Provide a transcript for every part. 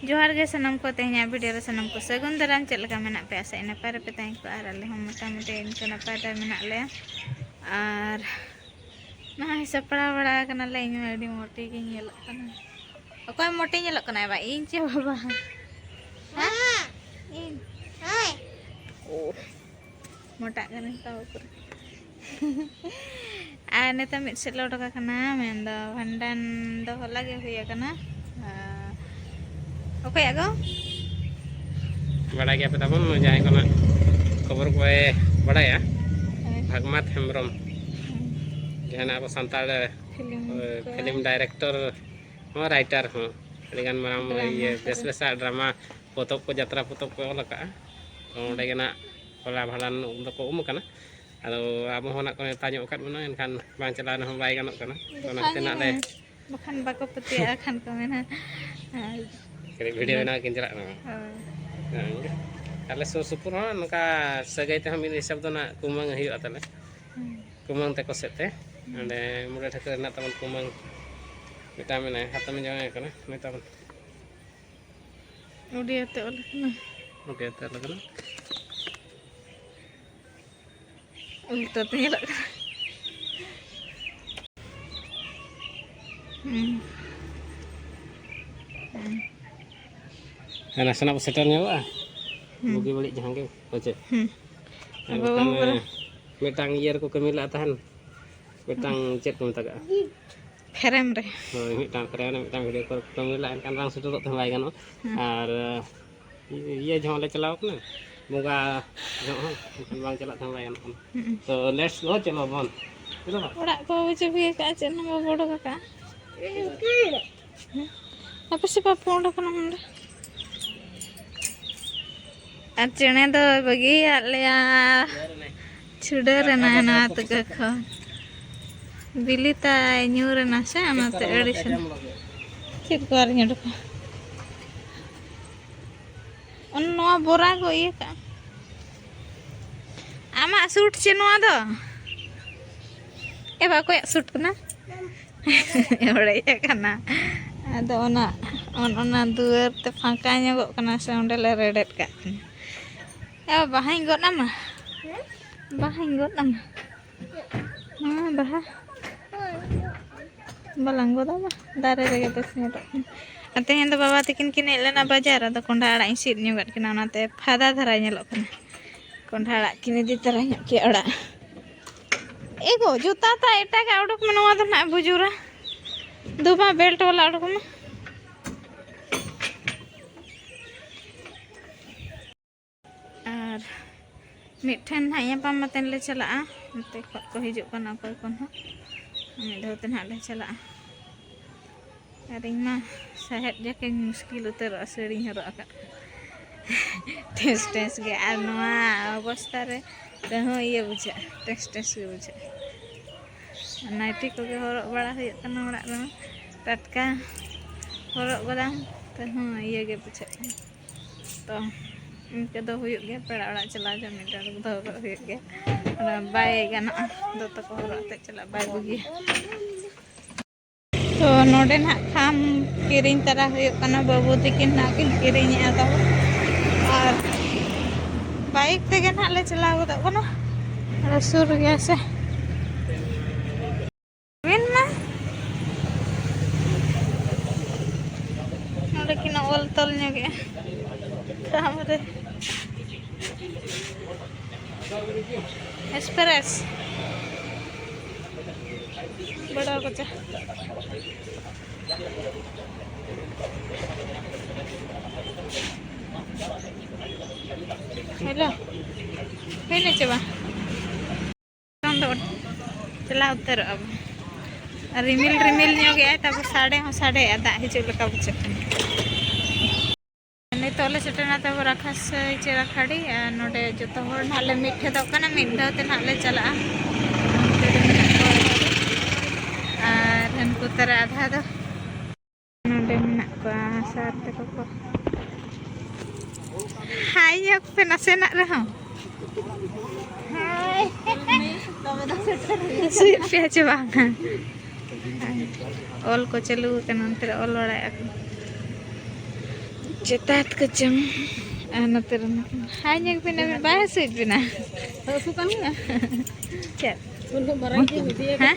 जोहार गे सनम को तेहना वीडियो सनम को सगुन दराम चल लगा मेना पे आशा नपाय रे पे तहन को आर आले हम मोटामुटी इनका नपाय रे मेना ले आर ना सपड़ा बड़ा कना ले इन अडी मोटी गे नेलक कना अकोय मोटी नेलक कना बा इन चे बाबा हां इन हाय ओ मोटा कना ताव पर आ नेता मिट से लोडका कना मेन दो भंडान दो होला गे हुया कना ओके आगो बड़ा गया पे तब जाए को खबर को बड़ा भागमात हेम्ब्रम जहाँ अब सानताड़ फिल्म डायरेक्टर हाँ राइटर हाँ अड़ीगान माराम ये बेस बेसा ड्रामा पोतब को यात्रा पोतब को लगा ओंडेगना होला भाड़ान को उमकना अदो अब होना को ताजो कत मना एनखान बांग चला न हम बाय गानक कना ओना तेना ले बखान बाको पतिया खान को मेना वीडियो ना किन चला ना अले सुर सुपुर हाँ नका सगाई ते हम हिसाब दो ना कुमंग हुआ तले कुमंग ते को सेते अंडे मुड़े ठकर ना तमन कुमंग मिटा में ना हाथ में जाए कना नहीं तमन उड़िया ते ओले ना ओके ते लगना उल्टा ते लग है सना सेटर ᱧᱮᱞᱚᱜᱼᱟ बुगी बड़ी जहां के ओचे मिटांग ईयर को कमी ला तहन मिटांग चेक को तगा फ्रेम रे होय मिटांग फ्रेम मिटांग वीडियो को कमी ला एनकान रांग सेटर त भाई गानो और ये जहां ले चलाओ ना मुगा जहां बांग चला त भाई गानो तो लेट्स गो चलो बन चलो ओड़ा को बचे भी का चन हम बड़ो काका apa sih papu udah kena mana? Acene tuh bagi ya sudah rena tuh kakak bili tay nyuruh nasi ama tuh edition cip keluarnya tuh ono borak kok iya kak ama suit cino ada baku ya suit kena ya udah ya karena ada ona duar te fangkanya kok kena sound leredet kak bahain got nama bah balang got apa dari rega tesnya tuh artinya tuh bawa tikin kini lena bajar atau konda ada insir nyugat kena nanti pada teranya lo kena konda ada kini di teranya kayak ada ego juta ta eta ka uduk menua tuh nak bujura दुबा belt वाला अड़को में और मिठन ना यहाँ palm मतन ले चला मते को हिजु कना कोई कोन हो हमें धोते ना ले चला अरे मां सहेट जाके मुश्किल उतर असड़ी हरो अका टेस्ट के आर नवा अवस्था रे तहो ये बुझा टेस्ट के बुझा नाइटी को के हरक बड़ा हुई कना ओड़ा रे टटका हरक गदा तो हां ये गे बुझा तो इनके दो हुई गे पेड़ा ओड़ा चला जा मिटा दो हुई गे और बाय गाना दो तो को हरक ते चला बाय बुगी तो नोडे ना खाम किरिन तरह हुई कना बाबू तिकिन ना किन किरिन आता और बाइक ते गे ना ले चला गदा कना और सुर गया से लेकिन ओल तल गे तामरे एक्सप्रेस बड़ा बच्चा हेलो हेलो चबा चला उतर अब रिमिल रिमिल गे तब साढ़े हाँ साढ़े दाग हिजुक लगा बुझे तो ले सेटना तब राखा चेरा खाड़ी नोडे जो नाले मिठे दोकना मिड दावते नाले चला और हनको तरह आधा दो नोडे मेना को सार ते को हाय यक पे नसेना रहो हाय तबे दा सेटर सुई पे चबांगा ऑल को चलू के नंतर ऑल बड़ा cetat keceng anak terus hanya pindah bahasa pindah suka nggak? chat Untuk barang dia hah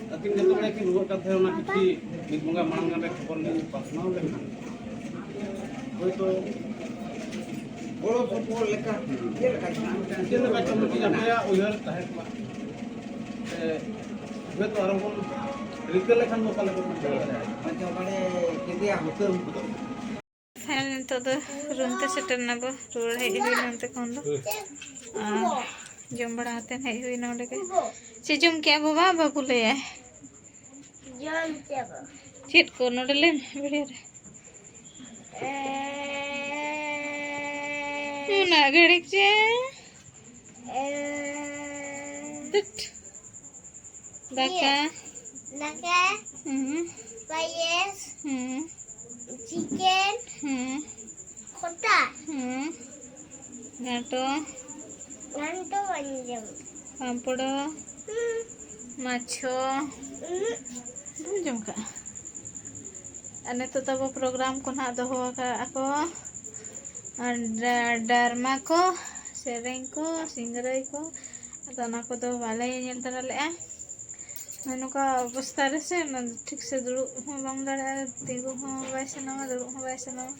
tapi nggak lagi luar kata orang kecil di bunga mangan rek khobor ni pasnau lekhan hoito bolo sopol leka dia leka cuma tidak ya uyar tahe ma gue to arong rikal lekhan mo kala ko macam mana kita hukum final nito do runta setter na bo rural hai ini nante kondo jom bada haten hai hui na ke se jom kya baba babu le ay Jom siapa? chit ko no len video re na gadik che daka Naka, payes, chicken, kota, gato nanto anjam, pampado macho jom ka ane to tabo program ko na doho ka ako dharma ko sereng ko singrai ko ato na ko do bale nyel tara le नुका अवस्था से ठीक से दुड़ुब हूँ बांग दाड़ा तिंगु हूँ bye Sanawa दुड़ुब हूँ बाय सनावा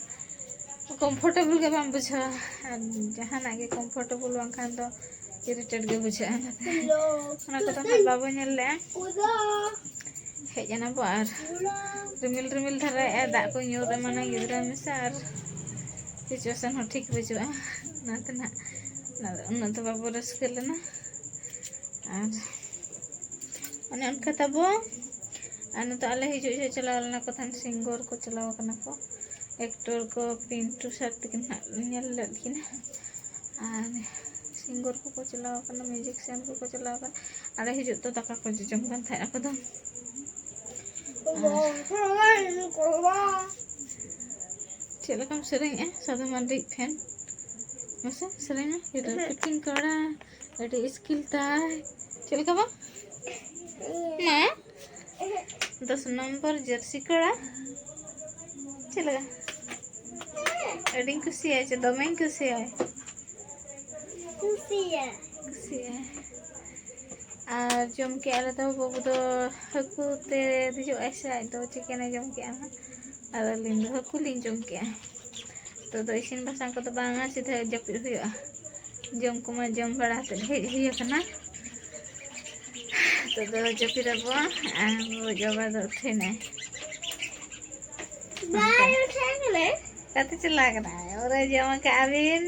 कंफर्टेबल के बाम बुझा जहाना के कंफर्टेबल बांखान दो इरिटेट के बुझा ना को तो बाबू नेल ले हेजना बो आर रिमिल रिमिल धरा ए दा को न्यूर माना गिदरा मिसार सिचुएशन हो ठीक बजुआ नाते ना उन्ना तो बाबू रस्के लेना और अने उनका तबो अने तो आले हिजु हिजु चलाव लेना को थान सिंगर को चलाव कना को एक्टर को पिंटू सर तकिन नेल लेकिन और सिंगर को चलाव कना म्यूजिशियन को चलाव कना आले हिजु तो दाका को जम कान थाय ako do चल कम सेरेंग सादा मंडी फैन मसे सेरेंग इधर कुकिंग करा अडी स्किल ताय चल का बा ना 10 नंबर जर्सी करा चलगा अडी खुशी है दमे खुशी है और जम के आले तो बाबू तो हकू ते दिजो ऐसा तो चिकन जम के आना और लिंद हकू लिंग जम के तो इसिन बासांग को तो बांगा सीधा जपिर हुआ जम को मा जम बड़ा ते हेज हुई कना तो जपिर बो जबा दो थे ने बाय उठे गले कते चला कना और जमा के आबिन